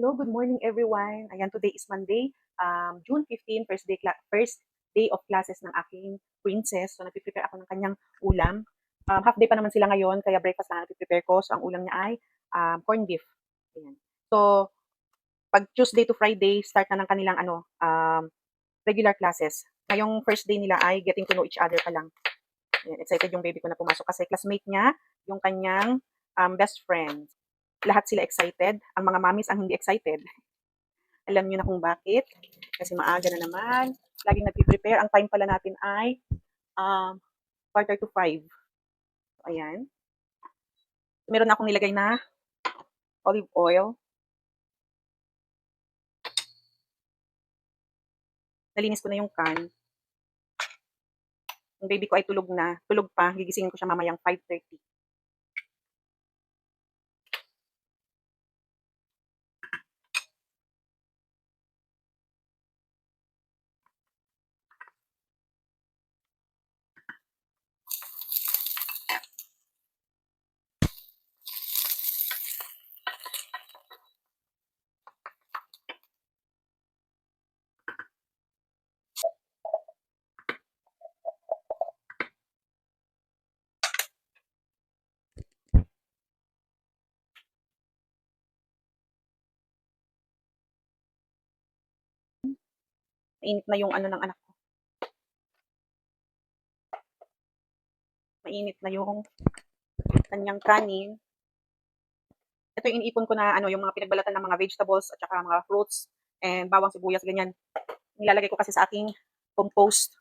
Hello, good morning everyone. Ayan, today is Monday, June 15, first day of classes ng aking princess. So, nagpe-prepare ako ng kanyang ulam. Half day pa naman sila ngayon, kaya breakfast na nagpe-prepare ko. So, ang ulam niya ay corned beef. Ayan. So, pag Tuesday to Friday, start na ng kanilang regular classes. Ngayong first day nila ay getting to know each other pa lang. Ayan, excited yung baby ko na pumasok kasi classmate niya, yung kanyang best friend. Lahat sila excited. Ang mga mommies ang hindi excited. Alam niyo na kung bakit. Kasi maaga na naman. Laging nagpe-prepare. Ang time pala natin ay um, 4:45. So, ayan. Meron na akong nilagay na olive oil. Nalinis ko na yung can. Yung baby ko ay tulog na. Tulog pa. Gigisingin ko siya mamayang 5:30. Mainit na yung ano ng anak ko. Mainit na yung kanyang kanin. Ito yung iniipon ko na yung mga pinagbalatan ng mga vegetables at saka mga fruits and bawang sibuyas, ganyan. Nilalagay ko kasi sa aking compost.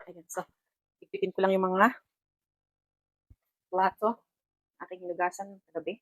Ayan, so, ipitin ko lang yung mga plato. Aking hinugasan kagabi.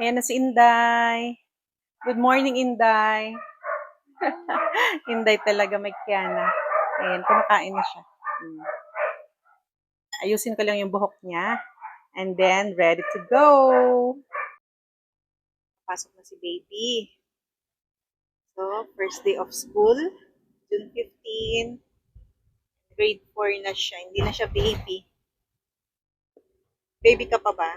Ayan na si Inday. Good morning, Inday. Inday talaga may kiyana. Ayan, kumakain na siya. Ayusin ko lang yung buhok niya. And then, ready to go. Pasok na si baby. So, first day of school, June 15. Grade 4 na siya. Hindi na siya baby. Baby ka pa ba?